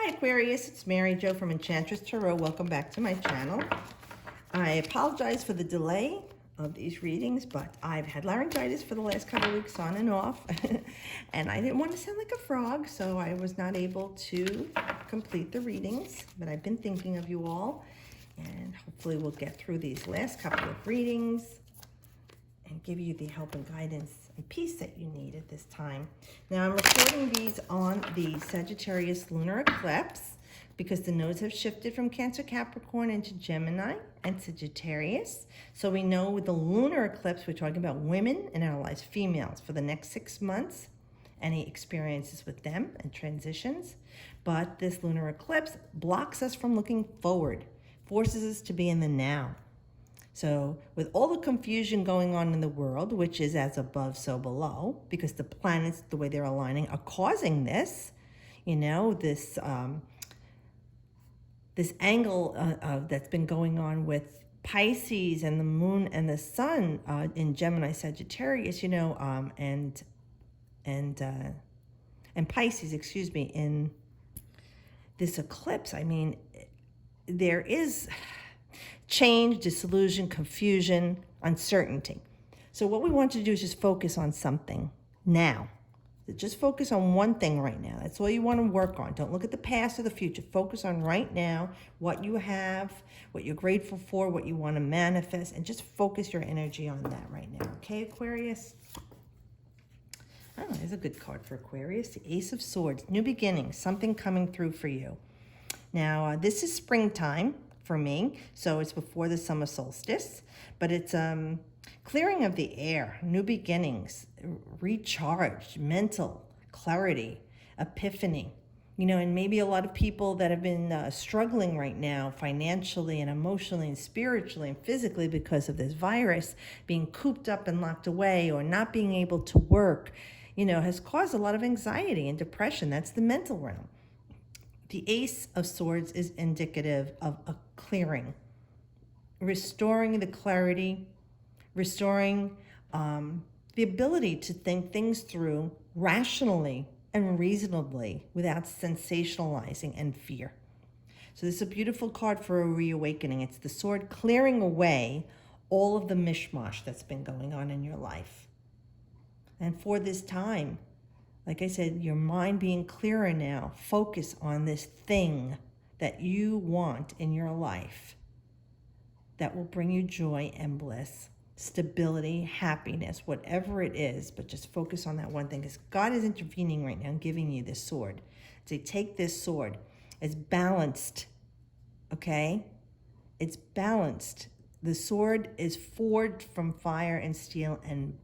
Hi Aquarius, it's Mary Jo from Enchantress Tarot. Welcome back to my channel. I apologize for the delay of these readings, but I've had laryngitis for the last couple of weeks on and off, and I didn't want to sound like a frog, so I was not able to complete the readings, but I've been thinking of you all, and hopefully we'll get through these last couple of readings and give you the help and guidance and peace that you need at this time. Now I'm recording these on the Sagittarius Lunar Eclipse because the nodes have shifted from Cancer, Capricorn into Gemini and Sagittarius. So we know with the Lunar Eclipse, we're talking about women in our lives, females, for the next 6 months, any experiences with them and transitions. But this Lunar Eclipse blocks us from looking forward, forces us to be in the now. So with all the confusion going on in the world, which is as above, so below, because the planets, the way they're aligning, are causing this, you know, this angle that's been going on with Pisces and the moon and the sun in Gemini, Sagittarius, you know, and Pisces, excuse me, in this eclipse. I mean, there is change, disillusion, confusion, uncertainty. So what we want to do is just focus on something now. Just focus on one thing right now. That's all you want to work on. Don't look at the past or the future. Focus on right now, what you have, what you're grateful for, what you want to manifest, and just focus your energy on that right now. Okay, Aquarius? Oh, there's a good card for Aquarius. The Ace of Swords, new beginnings, something coming through for you. Now, this is springtime for me, so it's before the summer solstice, but it's clearing of the air, new beginnings, recharge, mental clarity, epiphany, you know, and maybe a lot of people that have been struggling right now financially and emotionally and spiritually and physically because of this virus, being cooped up and locked away or not being able to work, you know, has caused a lot of anxiety and depression. That's the mental realm. The Ace of Swords is indicative of a clearing, restoring the clarity, restoring the ability to think things through rationally and reasonably without sensationalizing and fear. So this is a beautiful card for a reawakening. It's the sword clearing away all of the mishmash that's been going on in your life. And for this time, like I said, your mind being clearer now, focus on this thing that you want in your life that will bring you joy and bliss, stability, happiness, whatever it is, but just focus on that one thing because God is intervening right now and giving you this sword. So take this sword. It's balanced, okay? It's balanced. The sword is forged from fire and steel and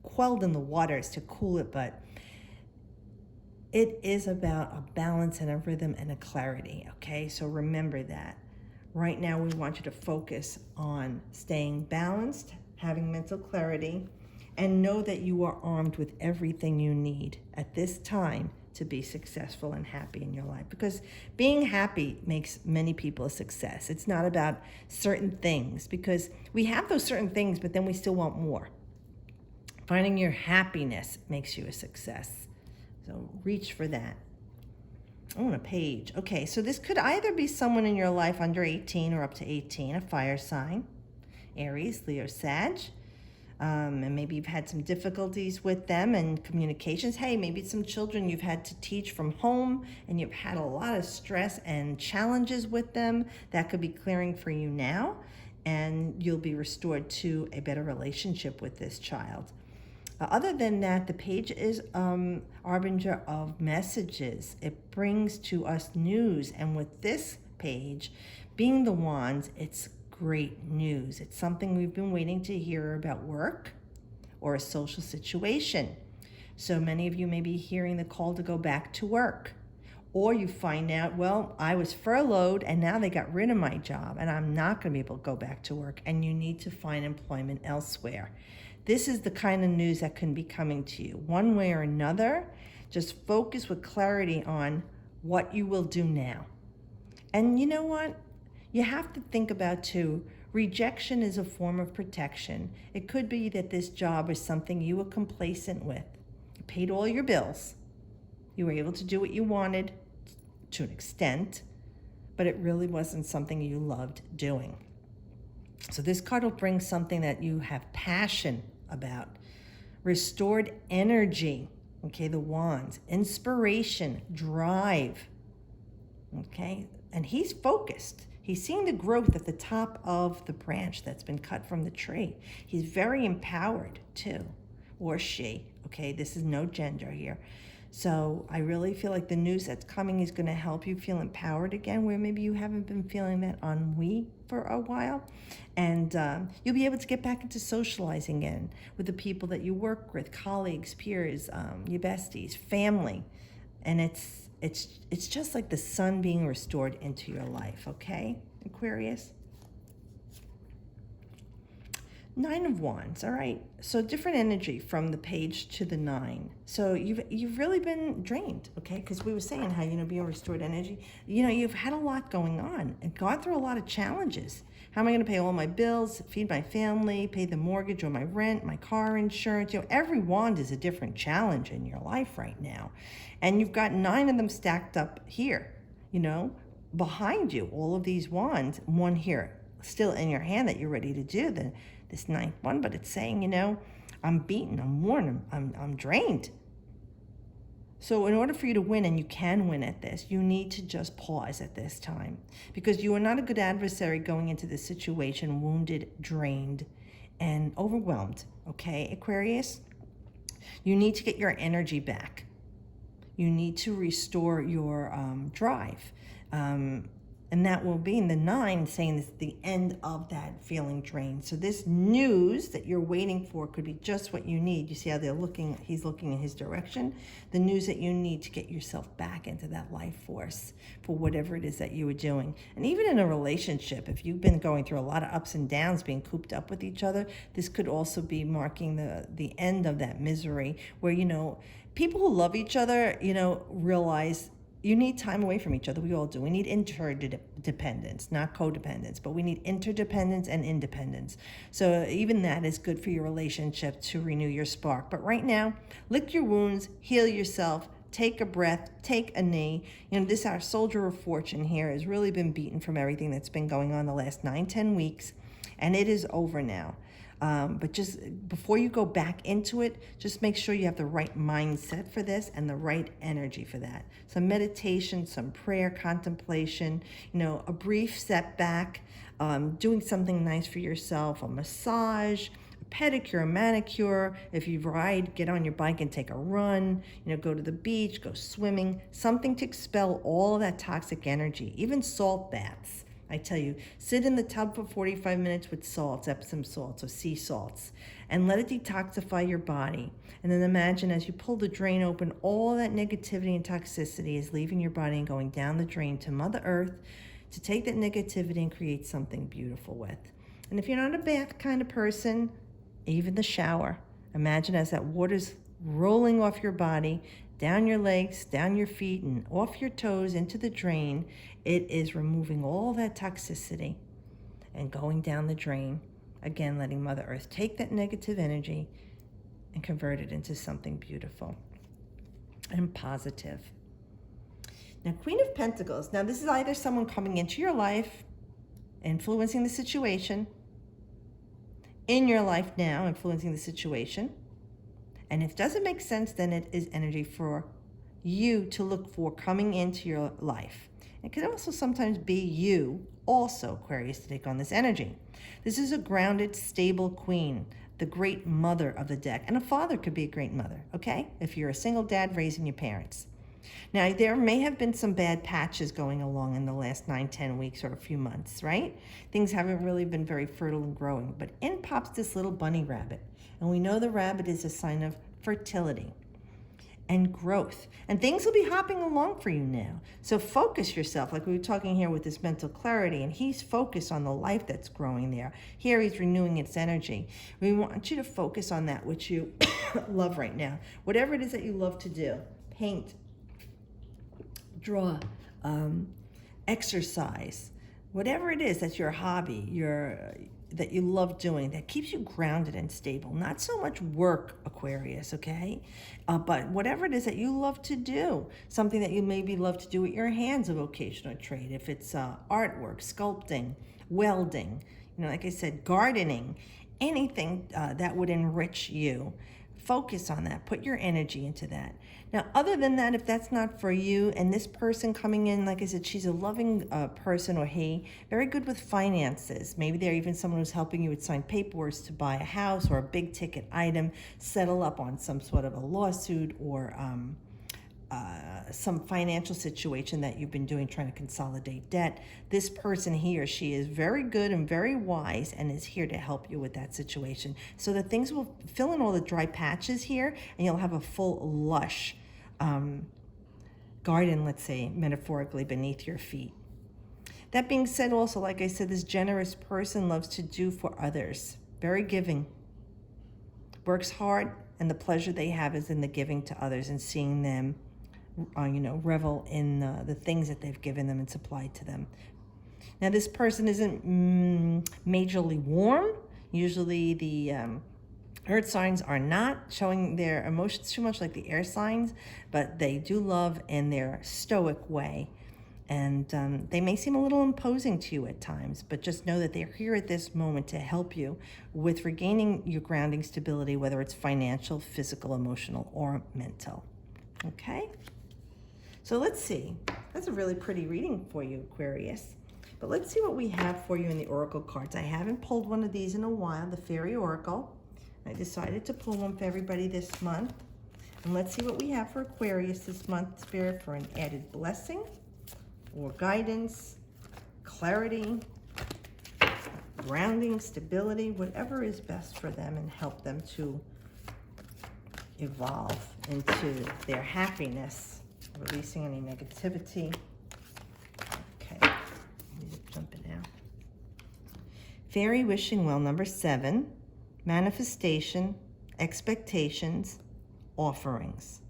quelled in the waters to cool it, but it is about a balance and a rhythm and a clarity, okay? So remember that. Right now, we want you to focus on staying balanced, having mental clarity, and know that you are armed with everything you need at this time to be successful and happy in your life. Because being happy makes many people a success. It's not about certain things, because we have those certain things, but then we still want more. Finding your happiness makes you a success. So reach for that. Oh, a page. Okay, so this could either be someone in your life under 18 or up to 18, a fire sign, Aries, Leo, Sag. And maybe you've had some difficulties with them and communications. Hey, maybe some children you've had to teach from home and you've had a lot of stress and challenges with them. That could be clearing for you now, and you'll be restored to a better relationship with this child. Other than that, the page is harbinger of messages. It brings to us news. And with this page, being the wands, it's great news. It's something we've been waiting to hear about work or a social situation. So many of you may be hearing the call to go back to work. Or you find out, well, I was furloughed and now they got rid of my job and I'm not going to be able to go back to work, and you need to find employment elsewhere. This is the kind of news that can be coming to you. One way or another, just focus with clarity on what you will do now. And you know what? You have to think about too, rejection is a form of protection. It could be that this job is something you were complacent with. You paid all your bills. You were able to do what you wanted, to an extent, but it really wasn't something you loved doing. So this card will bring something that you have passion about. Restored energy, okay, the wands, inspiration, drive, okay? And he's focused. He's seeing the growth at the top of the branch that's been cut from the tree. He's very empowered too, or she, okay? This is no gender here. So I really feel like the news that's coming is going to help you feel empowered again, where maybe you haven't been feeling that ennui for a while. And you'll be able to get back into socializing again with the people that you work with, colleagues, peers, your besties, family. And it's just like the sun being restored into your life, okay, Aquarius? Nine of Wands, all right. So different energy from the page to the 9. So you've really been drained, okay? Because we were saying how, being restored energy, you've had a lot going on and gone through a lot of challenges. How am I going to pay all my bills, feed my family, pay the mortgage or my rent, my car insurance? Every wand is a different challenge in your life right now. And you've got 9 of them stacked up here, behind you, all of these wands, one here still in your hand that you're ready to do this 9th one, but it's saying, I'm beaten, I'm worn, I'm drained. So in order for you to win, and you can win at this, you need to just pause at this time, because you are not a good adversary going into this situation wounded, drained, and overwhelmed, okay, Aquarius? You need to get your energy back. You need to restore your drive. And that will be in the 9, saying this is the end of that feeling drained. So this news that you're waiting for could be just what you need. You see how he's looking in his direction? The news that you need to get yourself back into that life force for whatever it is that you were doing. And even in a relationship, if you've been going through a lot of ups and downs, being cooped up with each other, this could also be marking the end of that misery where, people who love each other, realize you need time away from each other. We all do. We need interdependence, not codependence, but we need interdependence and independence. So even that is good for your relationship to renew your spark. But right now, lick your wounds, heal yourself, take a breath, take a knee. This our soldier of fortune here has really been beaten from everything that's been going on the last 9-10 weeks, and it is over now. But just before you go back into it, just make sure you have the right mindset for this and the right energy for that. Some meditation, some prayer, contemplation, a brief setback, doing something nice for yourself, a massage, a pedicure, a manicure. If you ride, get on your bike and take a run, go to the beach, go swimming, something to expel all of that toxic energy, even salt baths. I tell you, sit in the tub for 45 minutes with salts, Epsom salts or sea salts, and let it detoxify your body. And then imagine as you pull the drain open, all that negativity and toxicity is leaving your body and going down the drain to Mother Earth to take that negativity and create something beautiful with. And if you're not a bath kind of person, even the shower, imagine as that water's rolling off your body, down your legs, down your feet, and off your toes into the drain. It is removing all that toxicity and going down the drain. Again, letting Mother Earth take that negative energy and convert it into something beautiful and positive. Now, Queen of Pentacles. Now, this is either someone coming into your life, influencing the situation, in your life now, influencing the situation. And if it doesn't make sense, then it is energy for you to look for coming into your life. It can also sometimes be you, also, Aquarius, to take on this energy. This is a grounded, stable queen, the great mother of the deck. And a father could be a great mother, okay? If you're a single dad raising your parents. Now, there may have been some bad patches going along in the last 9-10 weeks or a few months, right? Things haven't really been very fertile and growing. But in pops this little bunny rabbit. And we know the rabbit is a sign of fertility and growth. And things will be hopping along for you now. So focus yourself, like we were talking here with this mental clarity, and he's focused on the life that's growing there. Here he's renewing its energy. We want you to focus on that which you love right now. Whatever it is that you love to do, paint, draw, exercise, whatever it is that's your hobby, that you love doing, that keeps you grounded and stable. Not so much work, Aquarius, okay? But whatever it is that you love to do, something that you maybe love to do with your hands, a vocational trade, if it's artwork, sculpting, welding, like I said, gardening, anything that would enrich you. Focus on that. Put your energy into that. Now, other than that, if that's not for you, and this person coming in, like I said, she's a loving person, or he, very good with finances. Maybe they're even someone who's helping you with signed paperwork to buy a house or a big ticket item, settle up on some sort of a lawsuit, or some financial situation that you've been doing, trying to consolidate debt. This person, he or she, is very good and very wise and is here to help you with that situation, so that things will fill in all the dry patches here, and you'll have a full, lush garden, let's say, metaphorically, beneath your feet. That being said, also, like I said, this generous person loves to do for others. Very giving. Works hard, and the pleasure they have is in the giving to others and seeing them revel in the things that they've given them and supplied to them. Now, this person isn't majorly warm. Usually the earth signs are not showing their emotions too much like the air signs, but they do love in their stoic way. And they may seem a little imposing to you at times, but just know that they're here at this moment to help you with regaining your grounding stability, whether it's financial, physical, emotional, or mental. Okay? So let's see. That's a really pretty reading for you, Aquarius. But let's see what we have for you in the Oracle cards. I haven't pulled one of these in a while, the Fairy Oracle. I decided to pull one for everybody this month. And let's see what we have for Aquarius this month, Spirit, for an added blessing or guidance, clarity, grounding, stability, whatever is best for them, and help them to evolve into their happiness. Releasing any negativity. Okay, let me jump it out. Fairy Wishing Well, number 7, manifestation, expectations, offerings.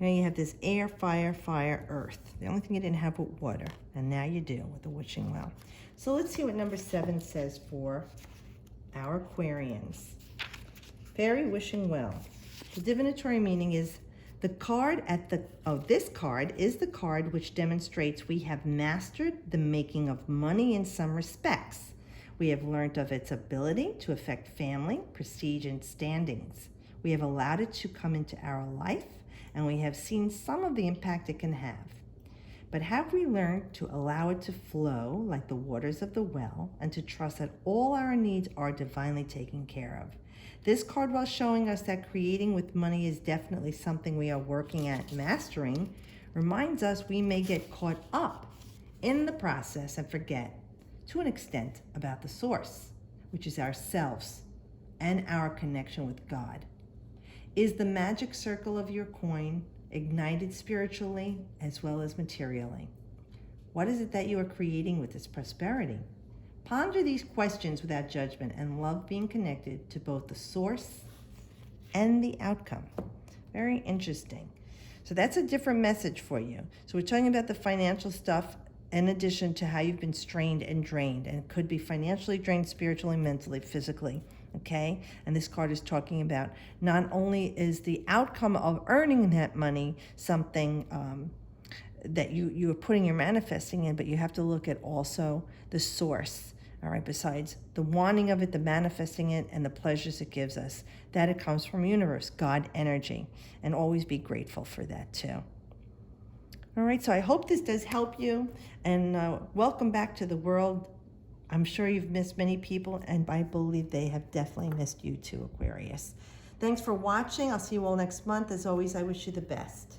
You have this air, fire, fire, earth. The only thing you didn't have was water, and now you do with the Wishing Well. So let's see what number 7 says for our Aquarians. Fairy Wishing Well. The divinatory meaning is the card this card is the card which demonstrates we have mastered the making of money in some respects. We have learned of its ability to affect family, prestige, and standings. We have allowed it to come into our life, and we have seen some of the impact it can have. But have we learned to allow it to flow like the waters of the well, and to trust that all our needs are divinely taken care of? This card, while showing us that creating with money is definitely something we are working at mastering, reminds us we may get caught up in the process and forget, to an extent, about the source, which is ourselves and our connection with God. Is the magic circle of your coin ignited spiritually as well as materially? What is it that you are creating with this prosperity? Ponder these questions without judgment and love being connected to both the source and the outcome. Very interesting. So that's a different message for you. So we're talking about the financial stuff in addition to how you've been strained and drained, and it could be financially drained, spiritually, mentally, physically, okay? And this card is talking about not only is the outcome of earning that money something that you are putting your manifesting in, but you have to look at also the source. All right, besides the wanting of it, the manifesting it, and the pleasures it gives us, that it comes from universe, God energy, and always be grateful for that too. All right, so I hope this does help you, and welcome back to the world. I'm sure you've missed many people, and I believe they have definitely missed you too, Aquarius. Thanks for watching. I'll see you all next month. As always, I wish you the best.